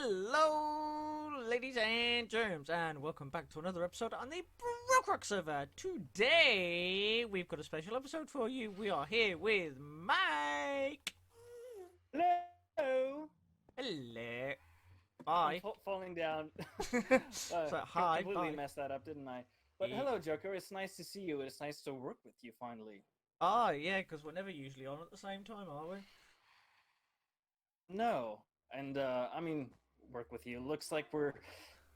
Hello, ladies and germs, and welcome back to another episode on the BrokeRock server. Today, we've got a special episode for you. We are here with Mike. Hello. Hello. I'm Bye. falling down. So, hi, Completely bye. messed that up, didn't I? But Yeah. hello, Joker. It's nice to see you. It's nice to work with you finally. Ah, yeah, because we're never usually on at the same time, are we? No, and I mean, work with you. Looks like we're.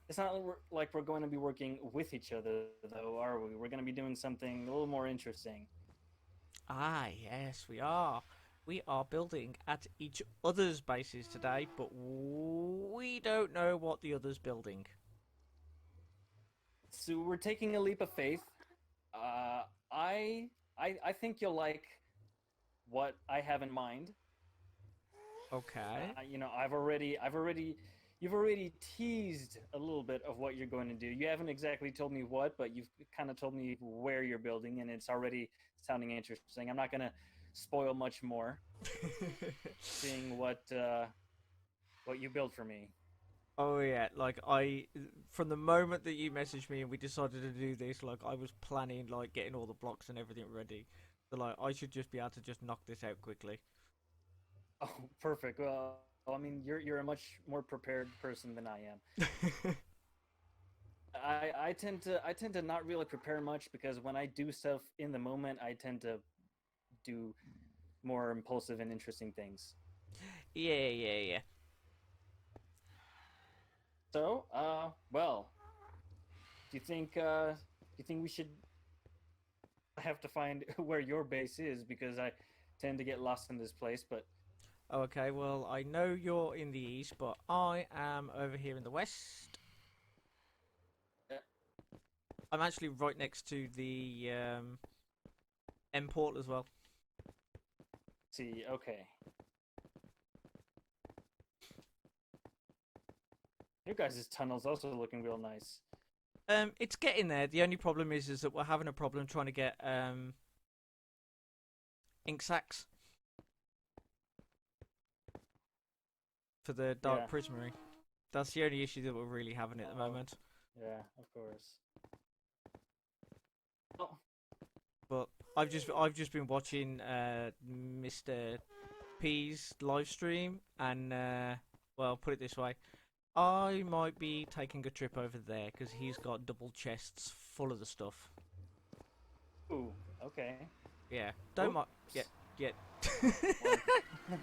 It's not like we're going to be working with each other, though, are we? We're going to be doing something a little more interesting. Ah, yes, we are. We are building at each other's bases today, but we don't know what the other's building. So we're taking a leap of faith. Uh, I, I think you'll like what I have in mind. Okay. You've already teased a little bit of what you're going to do. You haven't exactly told me what, but you've kind of told me where you're building, and it's already sounding interesting. I'm not going to spoil much more, seeing what you build for me. Oh yeah, from the moment that you messaged me and we decided to do this, like I was planning like getting all the blocks and everything ready. So like I should just be able to just knock this out quickly. Oh, perfect. Well, I mean, you're a much more prepared person than I am. I tend to not really prepare much because when I do stuff in the moment, I tend to do more impulsive and interesting things. Yeah, yeah, yeah. So, well, do you think we should have to find where your base is because I tend to get lost in this place, but Okay, well I know you're in the east, but I am over here in the west. uh, I'm actually right next to the M port as well. see, okay. Your guys' tunnel's also looking real nice. It's getting there. The only problem is that we're having a problem trying to get ink sacs for the Yeah, dark prismary. That's the only issue that we're really having at the oh, moment. yeah, of course. Oh, But I've just been watching Mr. P's live stream, and well, put it this way, I might be taking a trip over there because he's got double chests full of the stuff. ooh, okay. Yeah, don't mind. Yeah, Oops. yeah, Well,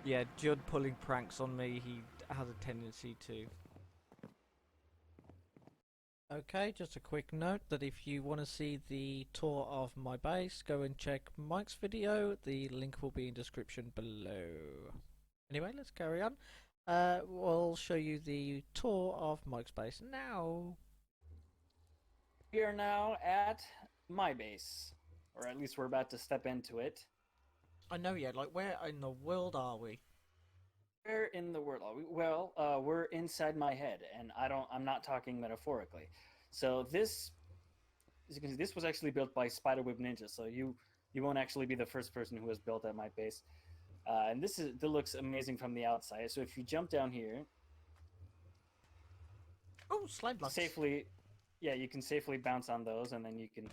yeah. Judd pulling pranks on me. He has a tendency to. Okay, just a quick note that if you want to see the tour of my base, go and check Mike's video. The link will be in description below. Anyway, let's carry on. We'll show you the tour of Mike's base now. we are now at my base, or at least we're about to step into it. I know, yeah. Like, where in the world are we? Where in the world are we? Well, we're inside my head, and I'm not talking metaphorically. So this, as you can see, this was actually built by SpiderWeb Ninja. So you won't actually be the first person who has built at my base. And this looks amazing from the outside. So if you jump down here, Oh, slide blocks. safely, yeah, you can safely bounce on those, and then you can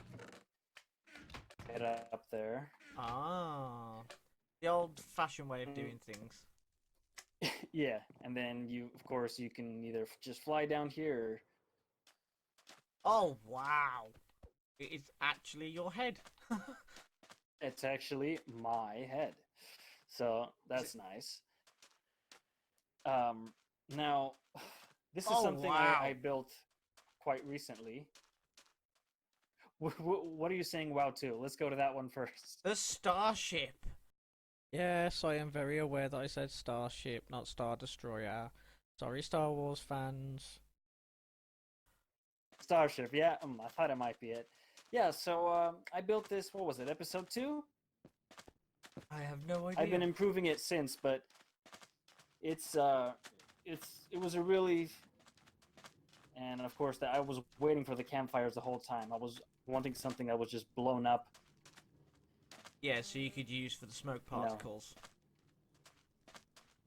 get up there. Ah, the old-fashioned way of doing things. Yeah, and then of course, you can either just fly down here. Oh wow! It is actually your head. It's actually my head, so that's nice. Um, now, this is Oh something I wow! built quite recently. What are you saying? Wow, to? Let's go to that one first. The starship. Yes, I am very aware that I said starship, not Star Destroyer. Sorry, Star Wars fans. Starship, yeah, I thought it might be it. Yeah, so I built this. What was it? Episode 2. I have no I've idea. been improving it since, but it's uh, it was a really, and of course that I was waiting for the campfires the whole time. I was wanting something that was just blown up, Yeah, so you could use for the smoke you know. particles.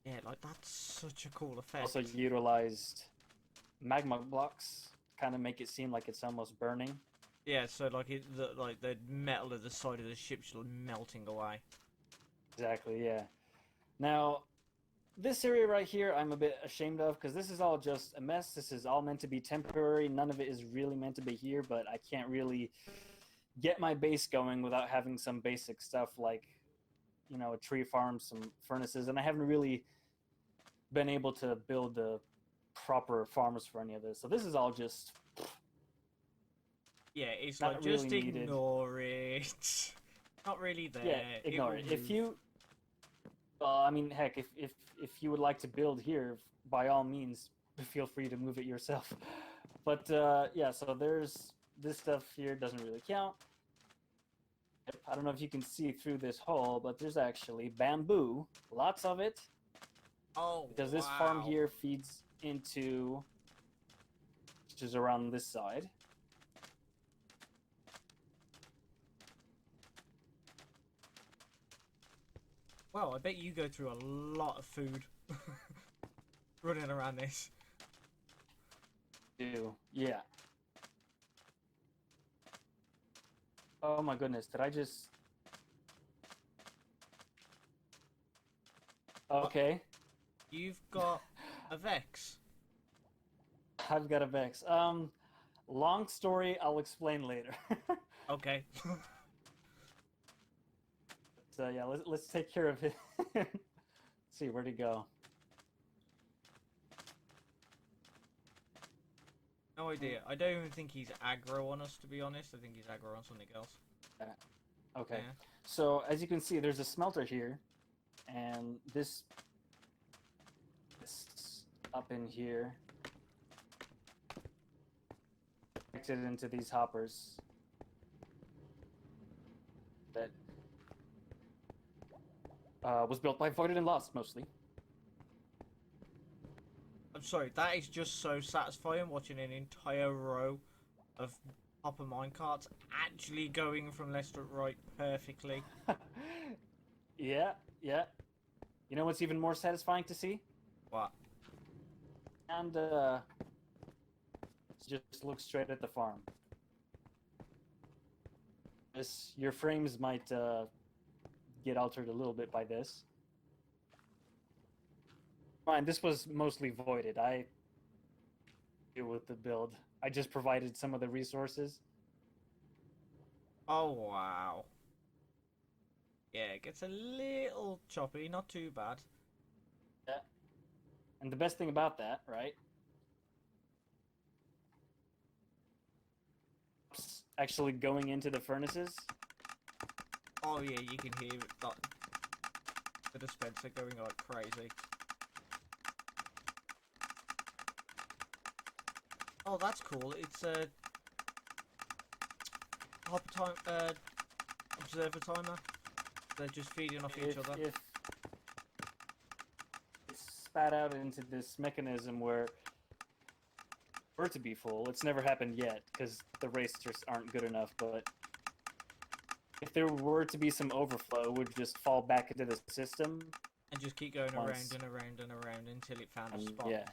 Yeah, like that's such a cool effect. Also utilized magma blocks, kind of make it seem like it's almost burning. Yeah, so like like the metal at the side of the ship's just melting away. Exactly, yeah. Now, this area right here, I'm a bit ashamed of because this is all just a mess. This is all meant to be temporary. None of it is really meant to be here, but I can't really get my base going without having some basic stuff like, you know, a tree farm, some furnaces, and I haven't really been able to build the proper farms for any of this. So this is all just Yeah, it's not like really just needed. ignore it. Not really there. Yeah, ignore it. If you, I mean, heck, if you would like to build here, by all means, feel free to move it yourself. But yeah, so there's this stuff here doesn't really count. I don't know if you can see through this hole, but there's actually bamboo, lots of it. Oh, Because this farm here feeds into, which is around this side. Wow, I bet you go through a lot of food running around this. Yeah. Oh my goodness, did I just... Okay. You've got a Vex. I've got a Vex. Long story, I'll explain later. Okay. So yeah, let's take care of it. Let's see, where'd he go? No idea. I don't even think he's aggro on us, to be honest. I think he's aggro on something else. Okay. Yeah. So as you can see, there's a smelter here, and this up in here connected into these hoppers that was built by Voided and Lost mostly. I'm sorry, that is just so satisfying watching an entire row of hopper minecarts actually going from left to right perfectly. Yeah. You know what's even more satisfying to see? What? And just look straight at the farm. Your frames might get altered a little bit by this. Fine, this was mostly voided. I deal with the build. I just provided some of the resources. Oh, wow. Yeah, it gets a little choppy, not too bad. Yeah. And the best thing about that, right? Actually going into the furnaces. Oh yeah, you can hear it, the dispenser going like crazy. Oh, that's cool. It's a hopper time, observer timer. They're just feeding off each other. If it's spat out into this mechanism where for it to be full, it's never happened yet because the racers aren't good enough, but if there were to be some overflow, it would just fall back into the system. And just keep going around and around and around until it found a spot. Yeah.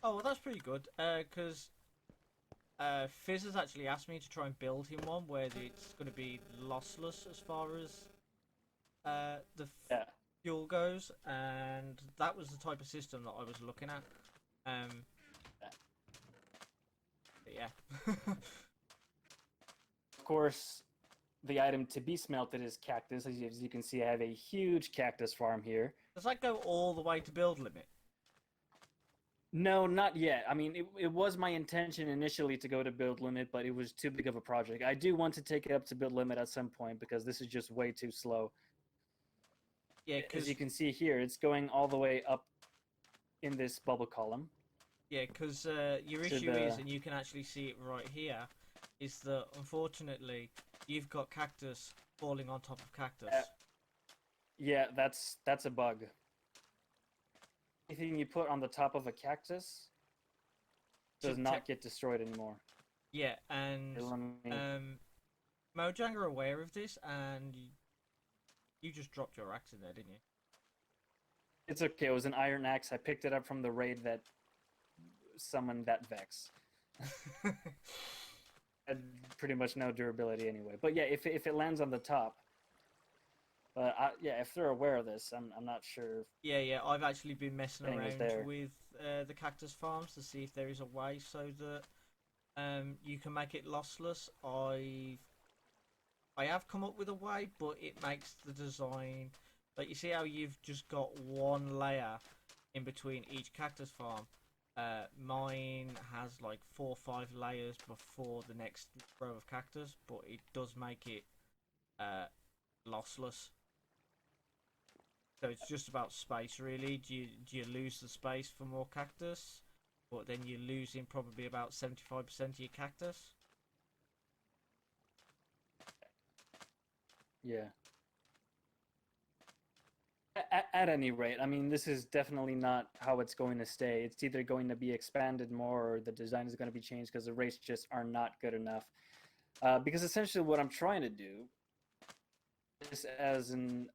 Oh, well, that's pretty good, because Fizz has actually asked me to try and build him one where it's going to be lossless as far as the fuel goes, and that was the type of system that I was looking at. But yeah. Of course, the item to be smelted is cactus. As you can see, I have a huge cactus farm here. Does that go all the way to build limit? No, not yet. I mean, it was my intention initially to go to build limit, but it was too big of a project. I do want to take it up to build limit at some point because this is just way too slow. Yeah, as you can see here, it's going all the way up in this bubble column. Yeah, because your issue is, and you can actually see it right here, is that unfortunately you've got cactus falling on top of cactus. Yeah, that's a bug. Anything you put on the top of a cactus does not get destroyed anymore. Yeah, and Mojang are aware of this, and you just dropped your axe in there, didn't you? It's okay. It was an iron axe. I picked it up from the raid that summoned that Vex. Had pretty much no durability anyway. But yeah, if it lands on the top, but yeah, if they're aware of this, I'm not sure. Yeah, I've actually been messing Thing is around there. with the cactus farms to see if there is a way so that you can make it lossless. I have come up with a way, but it makes the design like you see how you've just got one layer in between each cactus farm. Mine has like 4 or 5 layers before the next row of cactus, but it does make it lossless. So it's just about space, really. Do you lose the space for more cactus, but then you're losing probably about 75% of your cactus? Yeah. At any rate, I mean, this is definitely not how it's going to stay. It's either going to be expanded more or the design is going to be changed because the rates just are not good enough. Because essentially what I'm trying to do is as an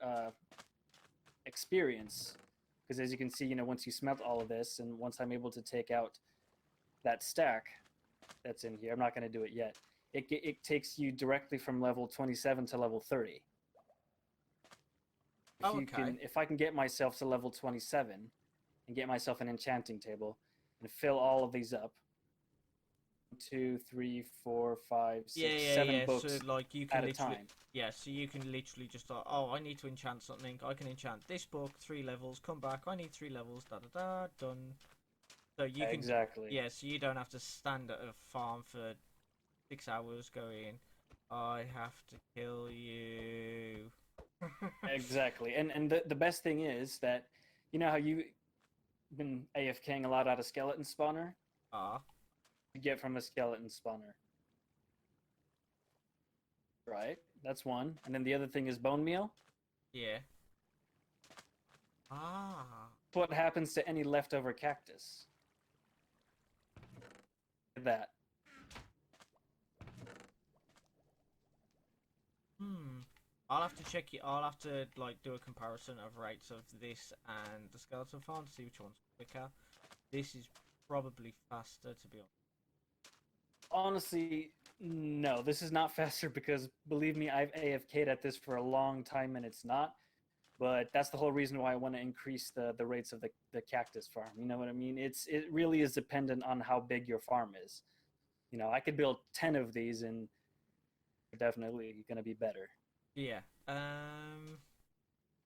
experience, because as you can see, once you smelt all of this and once I'm able to take out that stack that's in here, I'm not going to do it yet. It takes you directly from level 27 to level 30. If I can get myself to level 27 and get myself an enchanting table and fill all of these up, 2, 3, 4, 5, 6, 7 books so like you can at a literally, time. yeah, so you can literally just like, oh, I need to enchant something. I can enchant this book 3 levels. Come back. I need 3 levels. Da da da. Done. So you can Exactly. Yeah, so you don't have to stand at a farm for 6 hours going, I have to kill you. Exactly. And the best thing is that, how you've been AFKing a lot out of skeleton spawner? You get from a skeleton spawner. Right? That's one. And then the other thing is bone meal. Yeah. What happens to any leftover cactus? That. I'll have to check it. I'll have to like do a comparison of rates of this and the skeleton farm to see which one's quicker. This is probably faster, to be honest. Honestly, no. This is not faster because, believe me, I've AFK'd at this for a long time and it's not. But that's the whole reason why I want to increase the rates of the cactus farm. You know what I mean? It really is dependent on how big your farm is. I could build 10 of these and they're definitely going to be better. Yeah.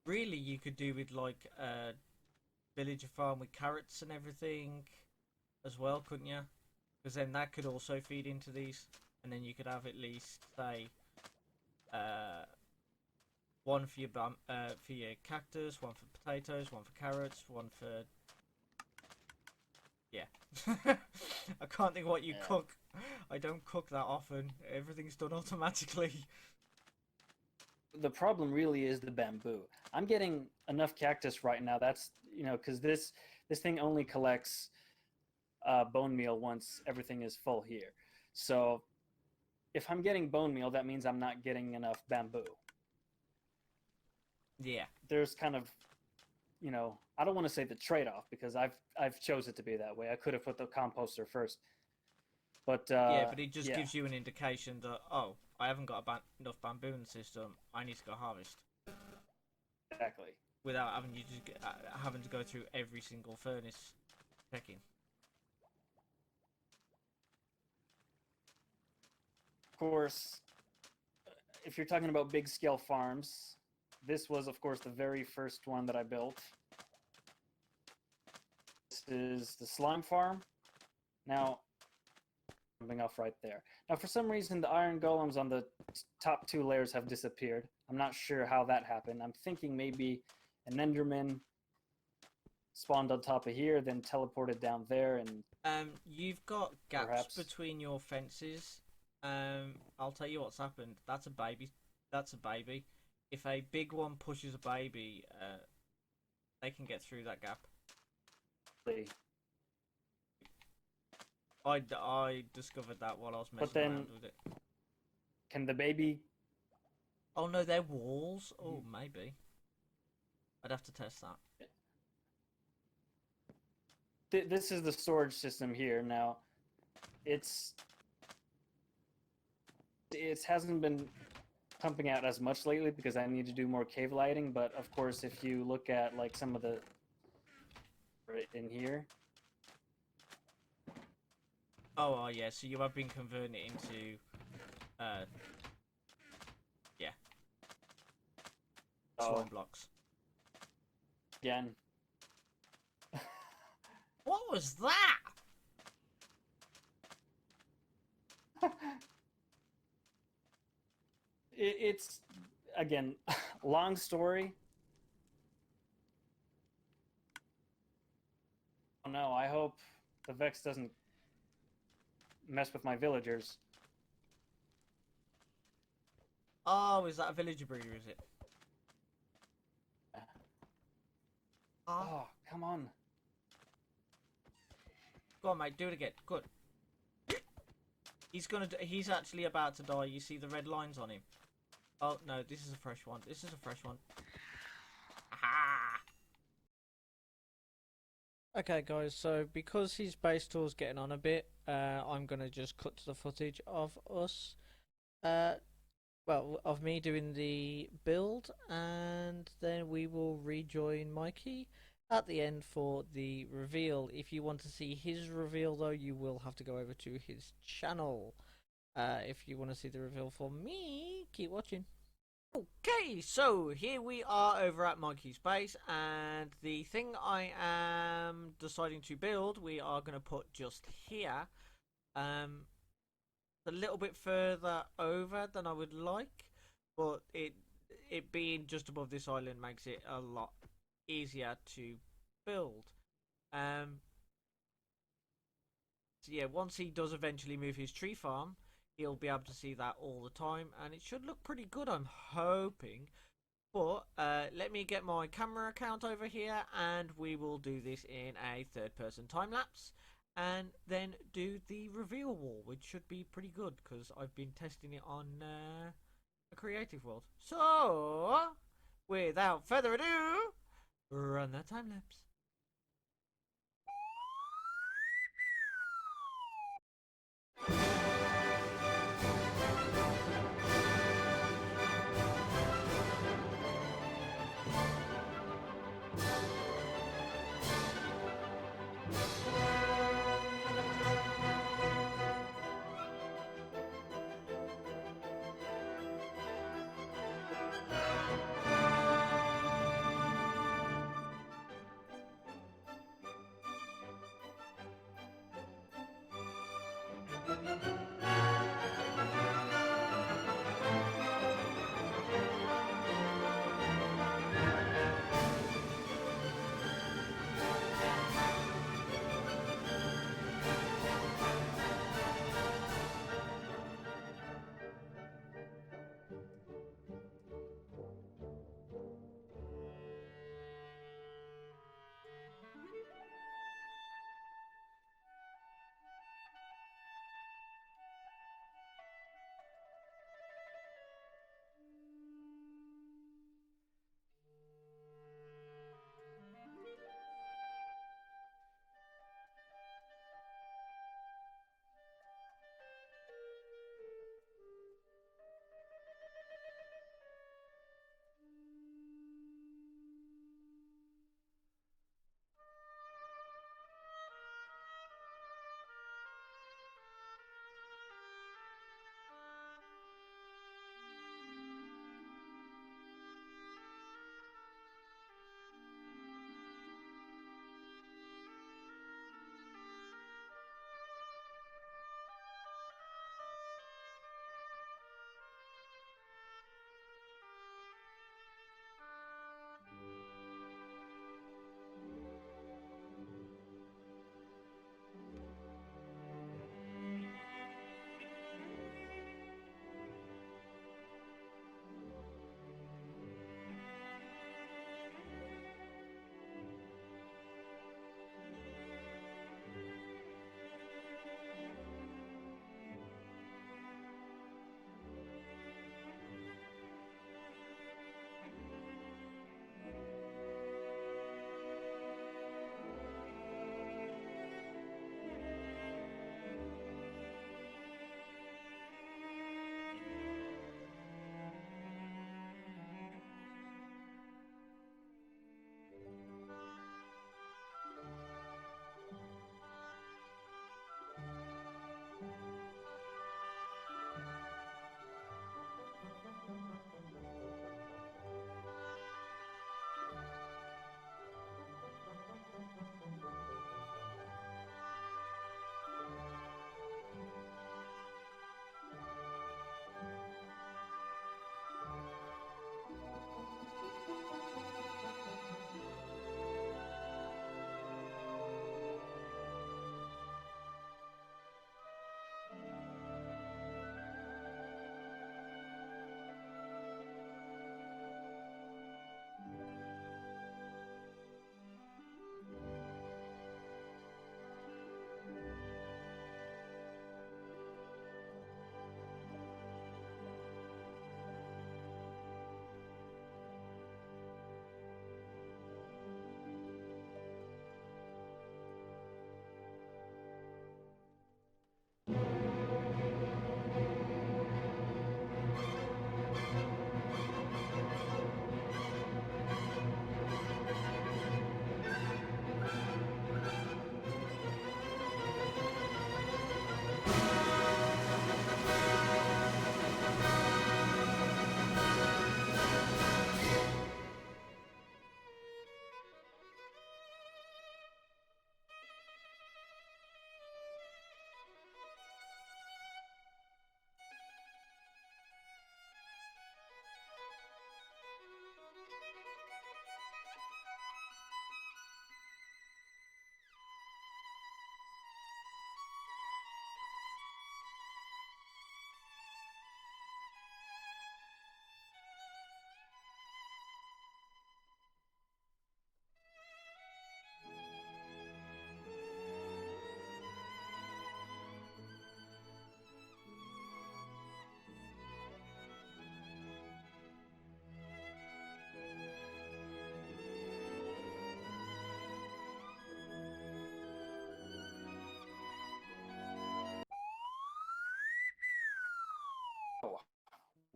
Really, you could do with like a villager farm with carrots and everything as well, couldn't you? Because then that could also feed into these, and then you could have at least say one for your cactus, one for potatoes, one for carrots, one for I can't think what you cook. I don't cook that often. Everything's done automatically. The problem really is the bamboo. I'm getting enough cactus right now. That's because this thing only collects bone meal once everything is full here. So if I'm getting bone meal, that means I'm not getting enough bamboo. Yeah. There's kind of, I don't want to say the trade-off because I've chose it to be that way. I could have put the composter first, but yeah, but it just gives you an indication that I haven't got enough bamboo in the system. I need to go harvest. Exactly. Without having to go through every single furnace checking. Of course, if you're talking about big scale farms, this was of course the very first one that I built. This is the slime farm. Now, jumping off right there. Now, for some reason, the iron golems on the top 2 layers have disappeared. I'm not sure how that happened. I'm thinking maybe an enderman spawned on top of here, then teleported down there, and you've got gaps perhaps between your fences. I'll tell you what's happened. That's a baby. That's a baby. If a big one pushes a baby, they can get through that gap. I discovered that while I was messing around with it. Can the baby? Oh no, they're walls. Oh, maybe. I'd have to test that. this is the storage system here. Now, it hasn't been pumping out as much lately because I need to do more cave lighting. But of course, if you look at like some of the right in here. Oh, yeah. So you have been converting it into, yeah, slime blocks. Again. What was that? It's again, long story. Oh no, I hope the Vex doesn't mess with my villagers. Oh, is that a villager breeder, is it? Oh, come on. Go on, mate, do it again. Good. He's actually about to die. You see the red lines on him. Oh, no, this is a fresh one. This is a fresh one. Aha! Okay, guys, so because his base tour's getting on a bit, I'm going to just cut to the footage of us. Well, of me doing the build, and then we will rejoin Mikey at the end for the reveal. If you want to see his reveal, though, you will have to go over to his channel. If you want to see the reveal for me, keep watching. Okay, so here we are over at Mikey's base, and the thing I am deciding to build, we are going to put just here. A little bit further over than I would like, but it being just above this island makes it a lot easier to build. So yeah, once he does eventually move his tree farm, he'll be able to see that all the time, and it should look pretty good, I'm hoping. But let me get my camera account over here, and we will do this in a third-person time-lapse, and then do the reveal wall, which should be pretty good, because I've been testing it on a creative world. So, without further ado, run that time-lapse.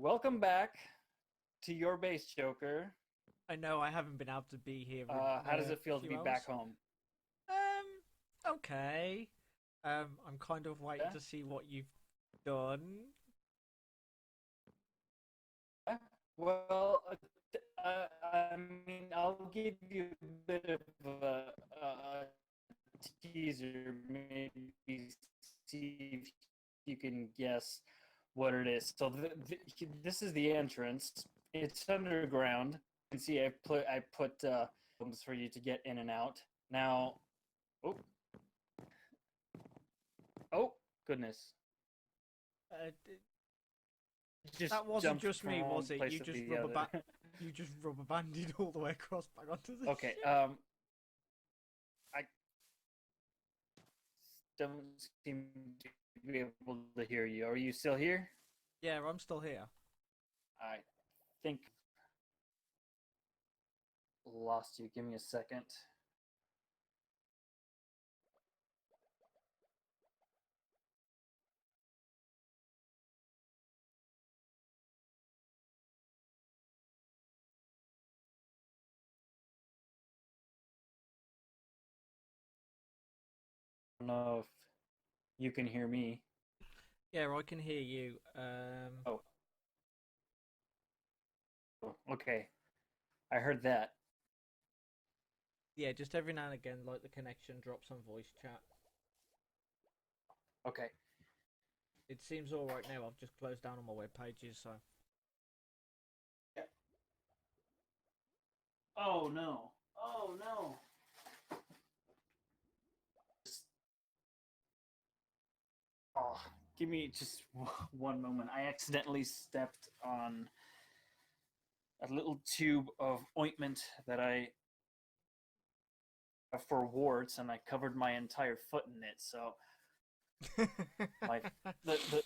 welcome back to your base, Joker. I know I haven't been able to be here. How does it feel to few be hours. back home? Okay. I'm kind of waiting Yeah? to see what you've done. Well, I mean, I'll give you a bit of a teaser, maybe see if you can guess what it is. So this is the entrance. It's underground. You can see I put rooms for you to get in and out. Now, oh goodness, just That wasn't jumped just from me, one was it? place You to just the other. you just rubber banded all the way across back onto the Okay, ship. I don't seem to be able to hear you. Are you still here? Yeah, I'm still here. I think lost you. Give me a second. I don't know if you can hear me. Yeah, I can hear you. Oh, okay. I heard that. Yeah, just every now and again, like the connection drops on voice chat. Okay. It seems all right now. I've just closed down on my web pages, so. Oh no. Oh no. Oh, give me just one moment. I accidentally stepped on a little tube of ointment that I have for warts, and I covered my entire foot in it. So my the the,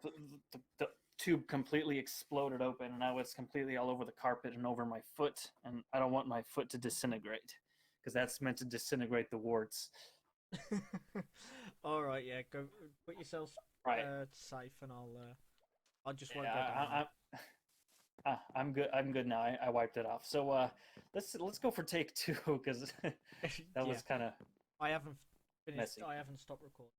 the, the tube completely exploded open, and now it's completely all over the carpet and over my foot. And I don't want my foot to disintegrate because that's meant to disintegrate the warts. All right, yeah, go put yourself Right. safe, and I'll just won't go Yeah, down. I'm good. I'm good now. I wiped it off. So let's go for take two because that Yeah, was kind of I haven't finished. messy. I haven't stopped recording.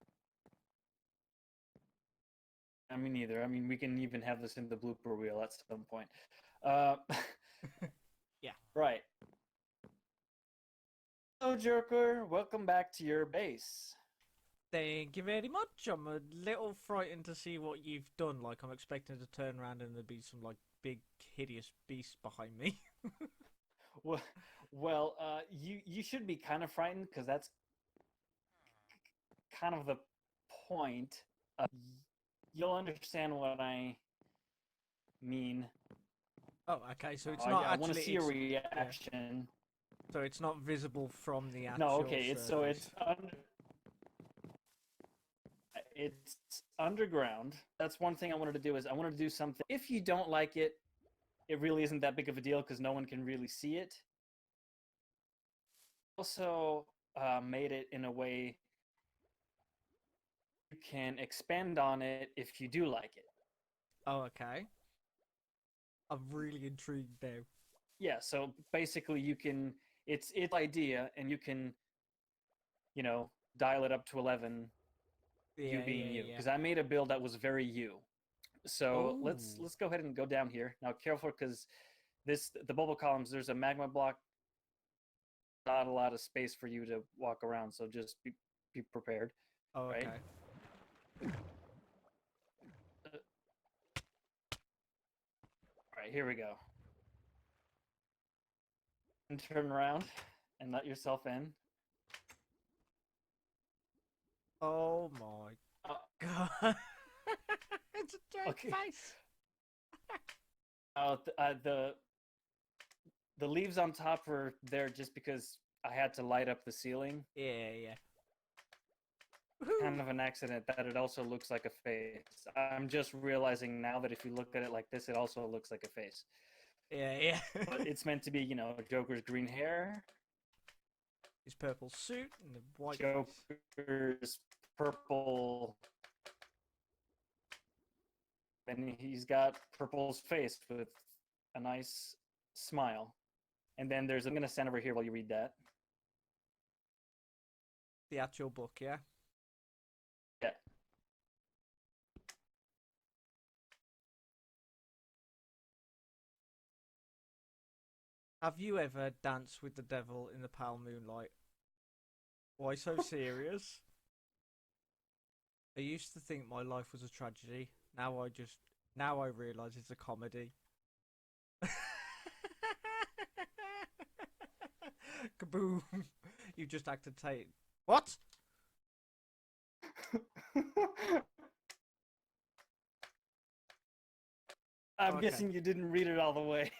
I mean, neither. I mean, we can even have this in the blooper reel at some point. Uh, Yeah. Right. Hello, Joker. Welcome back to your base. Thank you very much. I'm a little frightened to see what you've done. Like, I'm expecting to turn around and there'd be some like big hideous beast behind me. Well, you should be kind of frightened because that's kind of the point. You'll understand what I mean. Oh, okay. So it's not I want to actually. see a reaction. Yeah. So it's not visible from the actual. No, okay. Surface. It's underground. That's one thing I wanted to do. Is I wanted to do something. If you don't like it, it really isn't that big of a deal because no one can really see it. Also, made it in a way you can expand on it if you do like it. Oh, okay. I'm really intrigued now. Yeah. So basically, you can. It's idea, and you can, dial it up to 11. Yeah, You being you, yeah. because I made a build that was very you. So let's Ooh. go ahead and go down here now. Careful, because the bubble columns. There's a magma block. Not a lot of space for you to walk around, so just be prepared. Oh, Right? okay. All right, here we go. And turn around and let yourself in. Oh my god. It's a giant face. The leaves on top were there just because I had to light up the ceiling. Yeah, yeah. Kind of an accident that it also looks like a face. I'm just realizing now that if you look at it like this, it also looks like a face. Yeah, yeah. But it's meant to be, Joker's green hair. His purple suit and the white Joker's face. purple And he's got Purple's face with a nice smile. And then I'm going to stand over here while you read that. The actual book, yeah? Yeah. Have you ever danced with the devil in the pale moonlight? Why so serious? I used to think my life was a tragedy. Now I realise it's a comedy. Kaboom! You just acted What? I'm guessing you didn't read it all the way.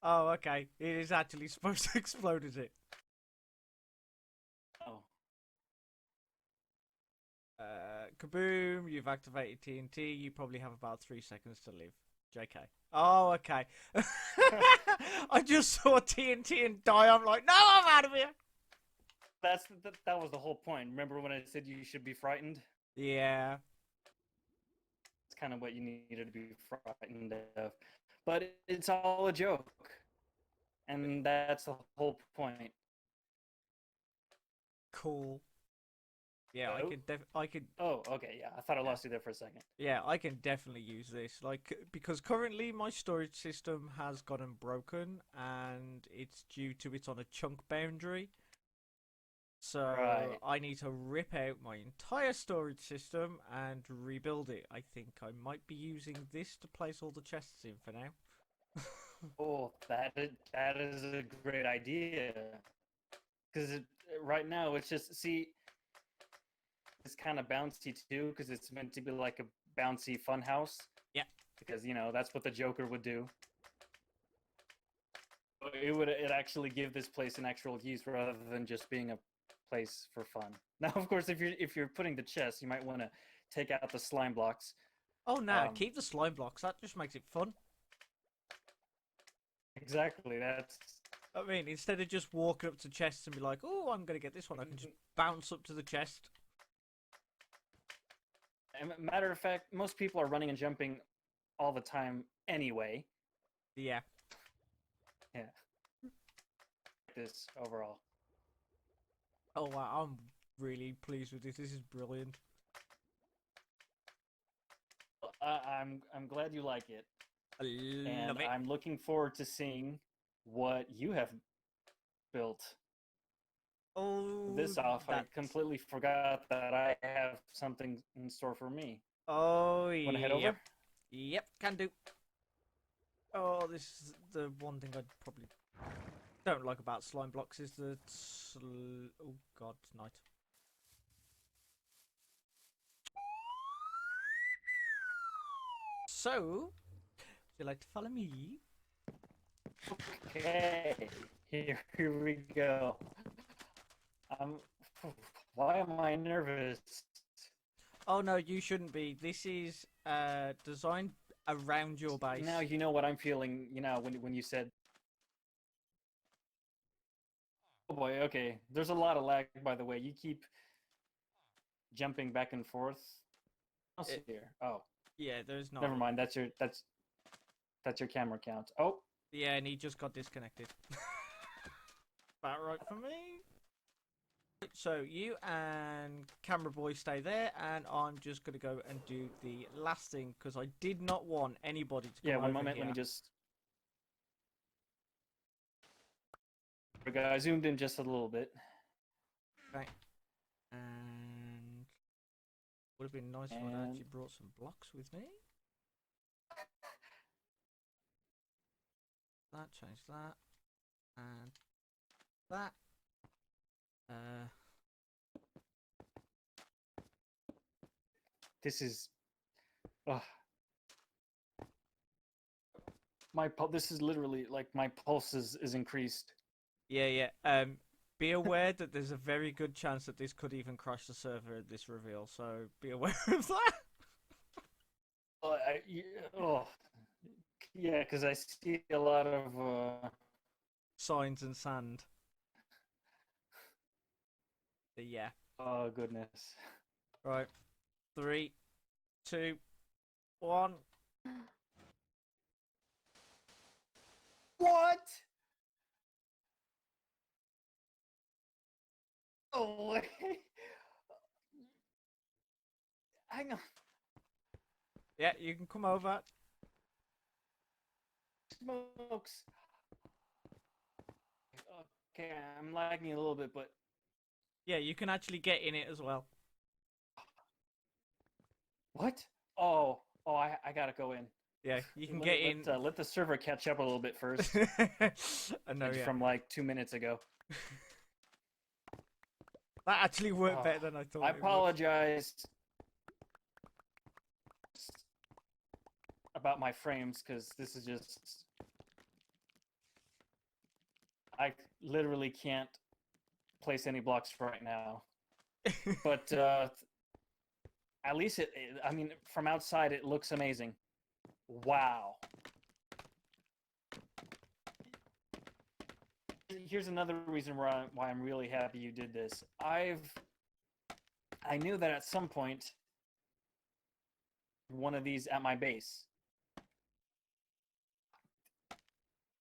Oh, okay. It is actually supposed to explode, is it? Oh. Kaboom! You've activated TNT. You probably have about 3 seconds to live. JK. Oh, okay. I just saw TNT and die. I'm like, no, I'm out of here. That was the whole point. Remember when I said you should be frightened? Yeah. It's kind of what you needed to be frightened of. But it's all a joke. And that's the whole point. Cool. Yeah, Hello? I could. Oh, okay, yeah. I thought I lost you there for a second. Yeah, I can definitely use this. Like, because currently my storage system has gotten broken, and it's due to it's on a chunk boundary. So Right. I need to rip out my entire storage system and rebuild it. I think I might be using this to place all the chests in for now. Oh, that is a great idea. Because right now it's just it's kind of bouncy too, because it's meant to be like a bouncy fun house. Yeah. Because that's what the Joker would do. It actually give this place an actual use rather than just being a place for fun. Now, of course, if you're putting the chest, you might want to take out the slime blocks. Oh no, keep the slime blocks. That just makes it fun. Exactly. I mean, instead of just walking up to chests and be like, "Oh, I'm gonna get this one," I can just bounce up to the chest. Matter of fact, most people are running and jumping all the time anyway. Yeah. Yeah. This overall. Oh wow, I'm really pleased with this. This is brilliant. I'm glad you like it. I love it. I'm looking forward to seeing what you have built. Oh, This off, I completely forgot that I have something in store for me. Oh, Want to head over? Yep, can do. Oh, this is the one thing I probably don't like about slime blocks is the oh god, night. So, would you like to follow me? Okay, here we go. Why am I nervous? Oh no, you shouldn't be. This is designed around your base. Now you know what I'm feeling. When you said, "Oh boy," okay. There's a lot of lag, by the way. You keep jumping back and forth. I'll see here. Oh, yeah. There's not. Never mind. That's your camera count. Oh. Yeah, and he just got disconnected. About right for me. So you and Camera Boy stay there, and I'm just gonna go and do the last thing because I did not want anybody to come over. Yeah, one moment. Here. Let me just. I zoomed in just a little bit. Okay. And would have been nice if I'd actually brought some blocks with me. That, change that, and that. This is. This is literally like my pulse is increased. Yeah. Be aware that there's a very good chance that this could even crash the server at this reveal, so be aware of that. Yeah, because I see a lot of signs and sand. But yeah. Oh goodness. Right. 3, 2, 1. What? Oh way! Hang on. Yeah, you can come over. Smokes. Okay, I'm lagging a little bit, but Yeah, you can actually get in it as well. what? Oh, I gotta go in. Yeah, you can get in. Let the server catch up a little bit first. I know, yeah. From like 2 minutes ago. That actually worked Oh, better than I thought I it would. apologize about my frames, because this is just... I literally can't place any blocks right now. But at least I mean, from outside it looks amazing. Wow. Here's another reason why I'm really happy you did this. I knew that at some point one of these at my base.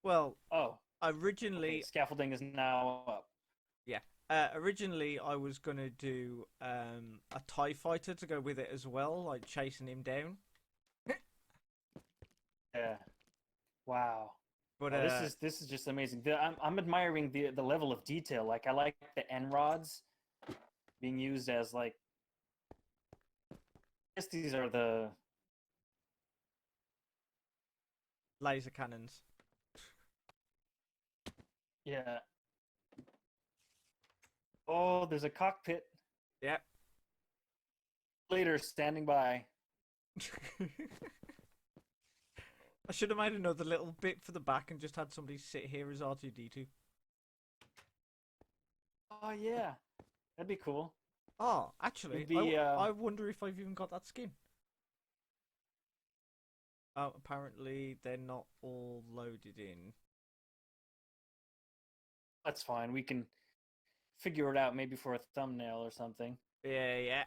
Well, Oh, originally, okay, scaffolding is now up. yeah. Originally, I was gonna do a TIE fighter to go with it as well, like chasing him down. Yeah. Wow. But Oh, this is just amazing. I'm admiring the level of detail. Like, I like the end rods being used as, like, I guess these are the laser cannons. yeah. Oh, there's a cockpit. Yeah. Later, standing by. I should have made another little bit for the back and just had somebody sit here as R2-D2. Oh yeah, that'd be cool. Oh, actually, It'd be, I wonder if I've even got that skin. Oh, apparently they're not all loaded in. That's fine. We can figure it out maybe for a thumbnail or something. Yeah, yeah.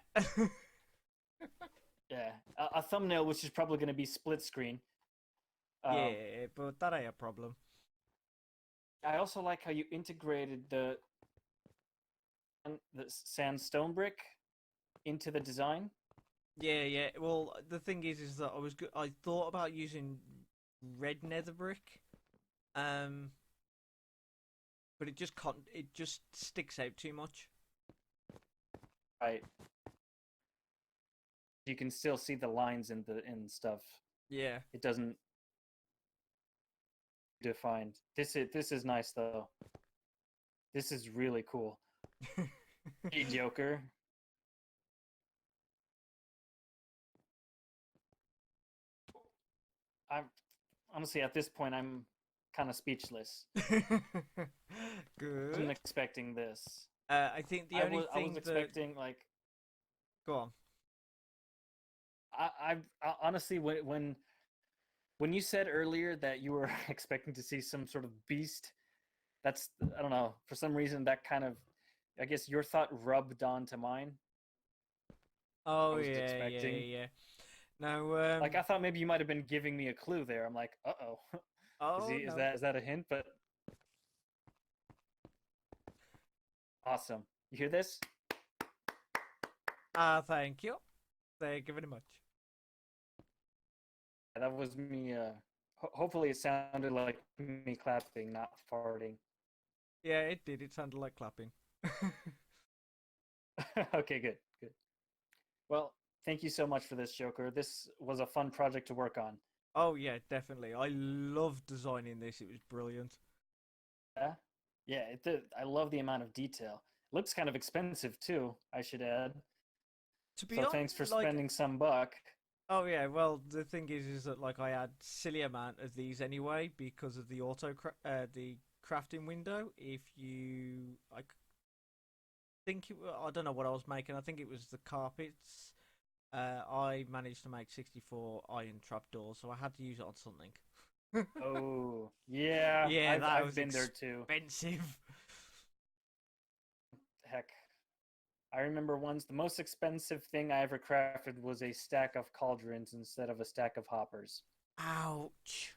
Yeah, a thumbnail which is probably going to be split screen. Yeah, but that ain't a problem. I also like how you integrated the sandstone brick into the design. Yeah, yeah. Well, the thing is that I thought about using red nether brick, but it just sticks out too much. Right. You can still see the lines in stuff. Yeah. It doesn't define. This is nice though. This is really cool. Hey, Joker. I'm honestly at this point I'm kind of speechless. Good. Wasn't expecting this. I think the only thing I was expecting like. Go on. I honestly when you said earlier that you were expecting to see some sort of beast, that's, I don't know, for some reason that kind of, I guess your thought rubbed onto mine. Oh was yeah, expecting. yeah. Now, like, I thought maybe you might have been giving me a clue there. I'm like, uh-oh. Oh, is no. that a hint? But awesome. You hear this? Thank you. Thank you very much. That was me. Hopefully, it sounded like me clapping, not farting. Yeah, it did. It sounded like clapping. Okay, good. Well, thank you so much for this, Joker. This was a fun project to work on. Oh yeah, definitely. I loved designing this. It was brilliant. Yeah, it did. I love the amount of detail. It looks kind of expensive too, I should add. To be So honest, thanks for spending some buck. Oh yeah, well the thing is that like I had silly amount of these anyway because of the the crafting window. If you, I I don't know what I was making. I think it was the carpets. I managed to make 64 iron trapdoors, so I had to use it on something. Oh yeah, Yeah, I've been there too. Expensive. Heck, I remember once the most expensive thing I ever crafted was a stack of cauldrons instead of a stack of hoppers. Ouch.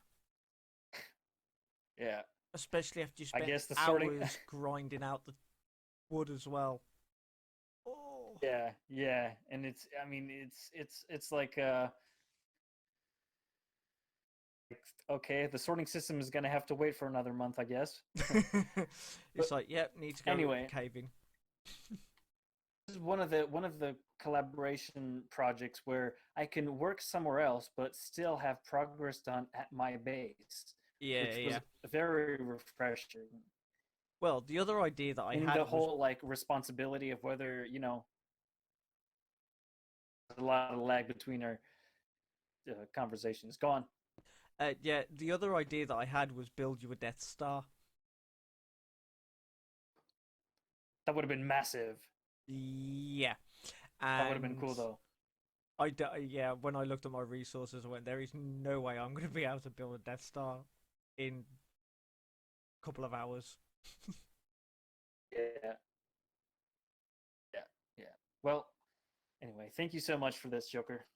Yeah, Especially after you I spent guess the sorting. hours grinding out the wood as well. Oh. Yeah, yeah, and it's. I mean, it's like okay, the sorting system is gonna have to wait for another month, I guess. It's But like, yep, need to go anyway, caving. this is one of the collaboration projects where I can work somewhere else but still have progress done at my base, Yeah, which yeah. was very refreshing. Well, the other idea that I And the had was, whole like responsibility of whether a lot of lag between our conversations. Go on. yeah, the other idea that I had was build you a Death Star. That would have been massive. Yeah, That would have been and cool though. yeah, when I looked at my resources, I went, there is no way I'm going to be able to build a Death Star in a couple of hours. Yeah, yeah, yeah. Well, anyway, thank you so much for this, Joker.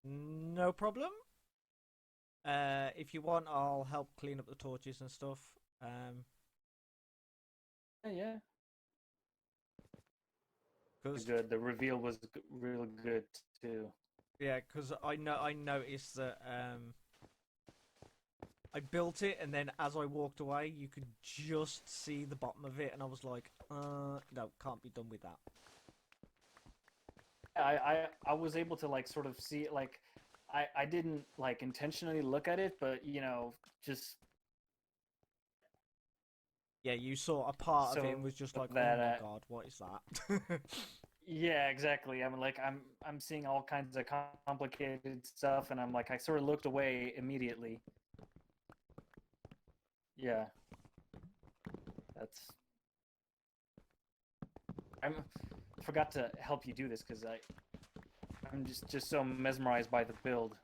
No problem. If you want, I'll help clean up the torches and stuff. Yeah, yeah. Cause Good. The reveal was real good too. yeah, because I noticed that I built it, and then as I walked away, you could just see the bottom of it, and I was like, no, can't be done with that. I was able to like sort of see it like I didn't like intentionally look at it, but just Yeah, you saw a part of it so and was just like, oh that my god, what is that? yeah, exactly. I'm seeing all kinds of complicated stuff, and I'm like I sort of looked away immediately. Yeah, that's I forgot to help you do this because I'm just so mesmerized by the build.